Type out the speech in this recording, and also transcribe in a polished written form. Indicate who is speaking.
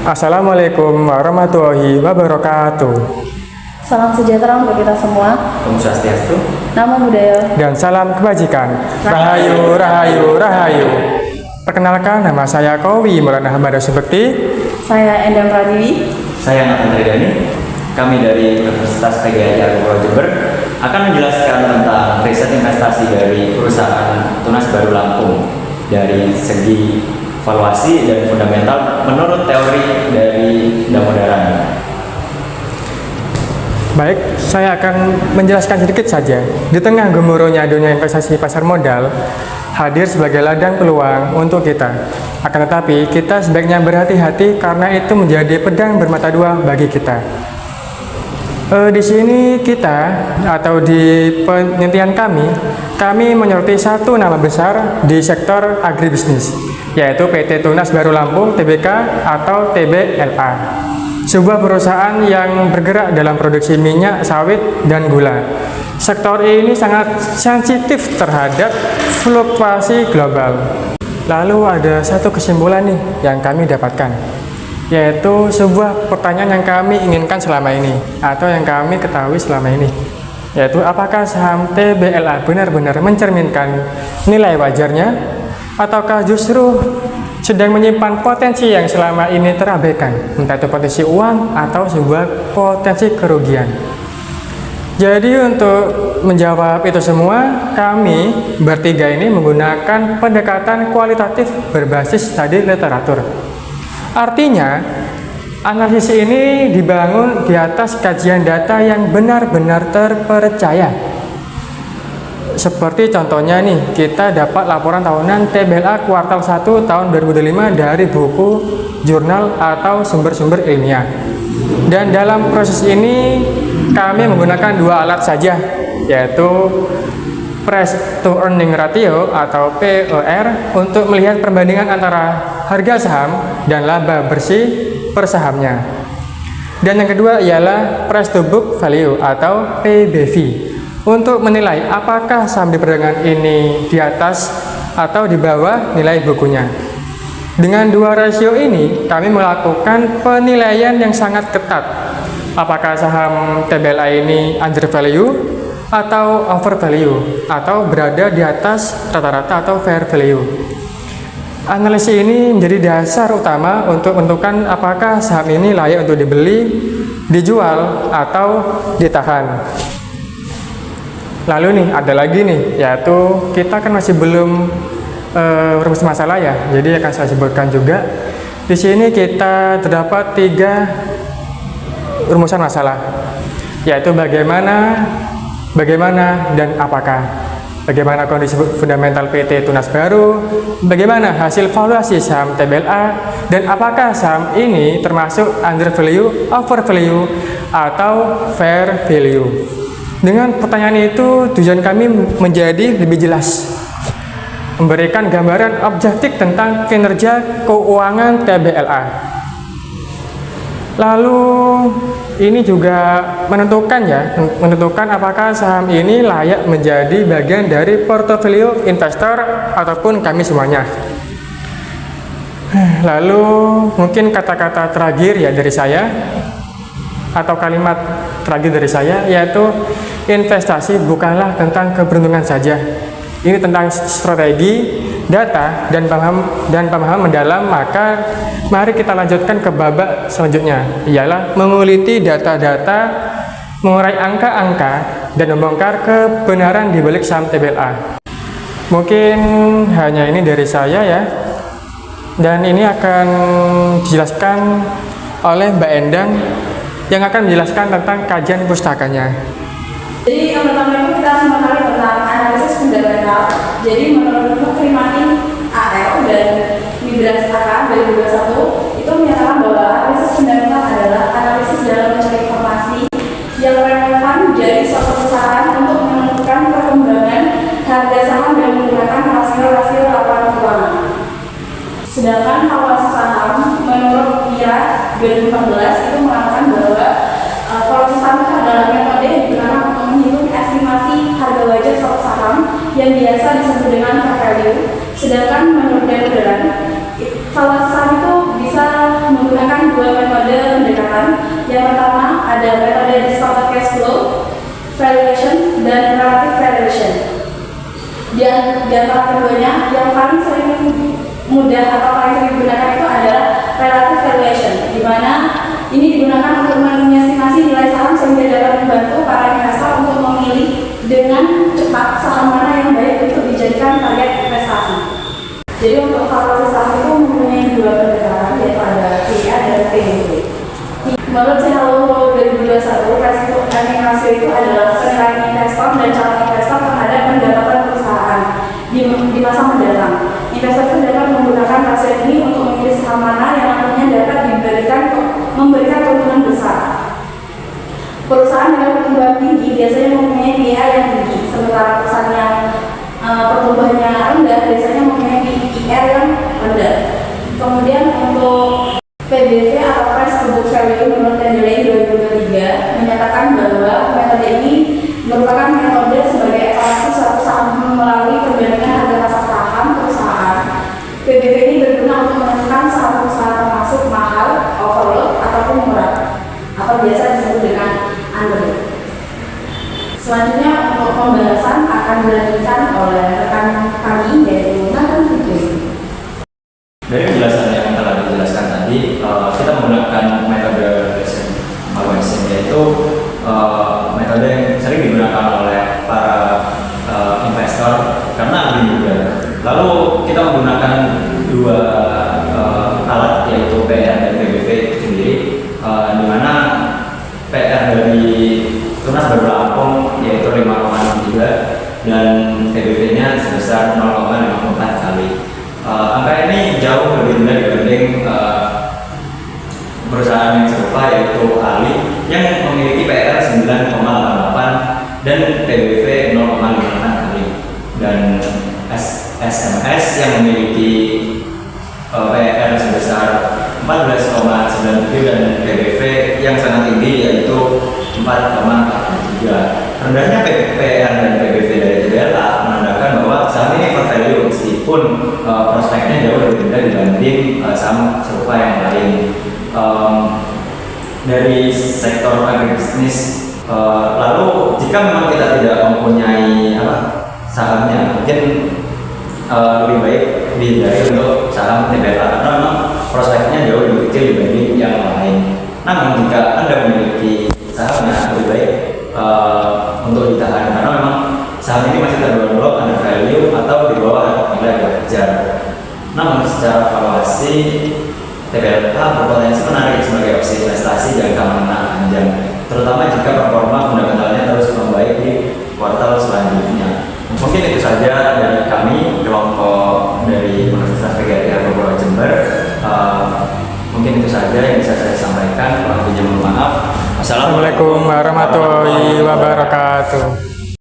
Speaker 1: Assalamualaikum warahmatullahi wabarakatuh.
Speaker 2: Salam sejahtera untuk kita semua.
Speaker 3: Om Swastiastu.
Speaker 2: Namo Buddhaya.
Speaker 1: Dan salam kebajikan. Rahayu, rahayu, rahayu. Perkenalkan, nama saya Kowi Maulana Hamada Subekti.
Speaker 2: Saya Endang Pratiwi.
Speaker 3: Saya Nathan Tridani. Kami dari Universitas PGRI Pulau Jember akan menjelaskan tentang riset investasi dari perusahaan Tunas Baru Lampung dari segi valuasi dan fundamental menurut teori dari Damodaran.
Speaker 1: Baik, saya akan menjelaskan sedikit saja. Di tengah gemuruhnya dunia investasi pasar modal, hadir sebagai ladang peluang untuk kita. Akan tetapi, kita sebaiknya berhati-hati karena itu menjadi pedang bermata dua bagi kita. Di sini kita, atau di penelitian kami menyoroti satu nama besar di sektor agribisnis, yaitu PT Tunas Baru Lampung Tbk atau TBLA. Sebuah perusahaan yang bergerak dalam produksi minyak, sawit, dan gula. Sektor ini sangat sensitif terhadap fluktuasi global. Lalu ada satu kesimpulan nih yang kami dapatkan, yaitu sebuah pertanyaan yang kami inginkan selama ini, atau yang kami ketahui selama ini, yaitu apakah saham TBLA benar-benar mencerminkan nilai wajarnya, ataukah justru sedang menyimpan potensi yang selama ini terabaikan, entah itu potensi uang atau sebuah potensi kerugian. Jadi untuk menjawab itu semua, kami bertiga ini menggunakan pendekatan kualitatif berbasis studi literatur. Artinya, analisis ini dibangun di atas kajian data yang benar-benar terpercaya. Seperti contohnya nih, kita dapat laporan tahunan TBLA kuartal 1 tahun 2005 dari buku, jurnal, atau sumber-sumber ilmiah. Dan dalam proses ini, kami menggunakan dua alat saja, yaitu Price to Earning Ratio atau PER untuk melihat perbandingan antara harga saham dan laba bersih per sahamnya. Dan yang kedua ialah Price to Book Value atau PBV untuk menilai apakah saham di perdagangan ini di atas atau di bawah nilai bukunya. Dengan dua rasio ini, kami melakukan penilaian yang sangat ketat. Apakah saham TBLA ini under value atau over value, atau berada di atas rata-rata atau fair value. Analisis ini menjadi dasar utama untuk menentukan apakah saham ini layak untuk dibeli, dijual, atau ditahan. Lalu nih, ada lagi nih, yaitu kita kan masih belum rumus masalah ya, jadi akan saya sebutkan juga. Di sini kita terdapat 3 rumusan masalah, yaitu bagaimana, dan apakah. Bagaimana kondisi fundamental PT Tunas Baru, bagaimana hasil valuasi saham TBLA, dan apakah saham ini termasuk under value, over value, atau fair value. Dengan pertanyaan itu, tujuan kami menjadi lebih jelas, memberikan gambaran objektif tentang kinerja keuangan TBLA. Lalu ini juga menentukan apakah saham ini layak menjadi bagian dari portofolio investor ataupun kami semuanya. Lalu mungkin kata-kata terakhir ya dari saya, atau kalimat terakhir dari saya, yaitu investasi bukanlah tentang keberuntungan saja. Ini tentang strategi, data, dan pemahaman mendalam. Maka mari kita lanjutkan ke babak selanjutnya, ialah menguliti data-data, mengurai angka-angka, dan membongkar kebenaran di balik saham TBLA. Mungkin hanya ini dari saya ya, dan ini akan dijelaskan oleh Mbak Endang yang akan menjelaskan tentang kajian pustakanya.
Speaker 2: Jadi yang pertama itu kita mengetahui tentang analisis fundamental. Jadi menurut Trimani AL dan Mibras AK 2021 itu menyatakan bahwa analisis fundamental adalah analisis dalam mencari informasi yang relevan dari suatu perusahaan untuk menentukan perkembangan harga saham dan menggunakan rasio-rasio laporan keuangan. Sedangkan valuasi saham menurut PIRA 2014 itu mengatakan bahwa valuasi saham itu adalah metode yang digunakan untuk menghitung estimasi harga wajar suatu saham yang biasa disebut dengan fair value. Sedangkan menurut Damodaran, valuasi saham itu bisa menggunakan dua metode pendekatan. Yang pertama ada metode discounted cash flow valuation dan relative valuation. Di antara keduanya, yang paling sering mudah atau paling sering digunakan itu adalah relative valuation, di mana ini digunakan untuk mengestimasi nilai saham sehingga dapat membantu para investor untuk memilih dengan cepat saham mana yang baik untuk dijadikan target investasi. Jadi untuk valuasi saham itu mempunyai dua pendekatan, yaitu ada PER dan PBV. Menurut Hello 2021, resiko earning ratio itu adalah penilaian investor dan calon investor terhadap pendapatan perusahaan di masa mendatang. Investor itu dapat menggunakan rasio ini untuk memilih saham mana yang nantinya dapat memberikan keuntungan besar. Perusahaan dengan pertumbuhan tinggi biasanya mempunyai PER yang tinggi, sementara perusahaan yang pertumbuhannya rendah biasanya mempunyai PER yang rendah. Kemudian untuk PBV atau Price to Book Value menurut Tenderley 2023 menyatakan bahwa metode ini merupakan metode sebagai evaluasi suatu saham melalui perbandingan harga pasar saham perusahaan. PBV ini berguna untuk menentukan saham perusahaan termasuk mahal, overload, ataupun murah, atau biasa disebut dengan underload. Selanjutnya untuk pembahasan akan dilanjutkan oleh rekan kami yaitu Nathan Fikri.
Speaker 3: Dari penjelasan yang telah dijelaskan tadi, kita menggunakan metode Bayesian valuation, yaitu metode yang sering digunakan oleh para investor karena lebih mudah. Lalu kita menggunakan dua alat, yaitu PER dan PBV itu sendiri, di mana PER dari Tunas Baru Lampung yaitu 5,63 dan PBV-nya sebesar 0,54 kali. Angka ini jauh lebih rendah dibanding perusahaan yang serupa yaitu Ali yang memiliki PER 9,88 dan PBV 0,58 kali, dan SMS yang memiliki PER sebesar 14,97 dan PBV yang sangat tinggi yaitu 4,43. Rendahnya PER dan PBV dari TBLA menandakan bahwa saham ini per value meskipun prospeknya jauh lebih rendah dibanding saham serupa yang lain. Dari sektor agribisnis, lalu jika memang kita tidak mempunyai sahamnya, mungkin lebih baik dihindari untuk saham TBLA karena memang prospeknya jauh lebih kecil dibanding yang lain. Namun jika Anda memiliki sahamnya, lebih baik untuk ditahan karena memang saham ini masih tergolong under value atau di bawah nilai wajar. Namun secara valuasi TBLA berpotensi menarik sebagai opsi investasi jangka menengah panjang, terutama jika performa fundamentalnya terus membaik di kuartal selanjutnya. Mungkin itu saja dari kami, kelompok dari Universitas PGRI Argopuro Jember. Mungkin itu saja yang bisa saya sampaikan. Kurang lebihnya mohon maaf.
Speaker 1: Assalamualaikum warahmatullahi wabarakatuh.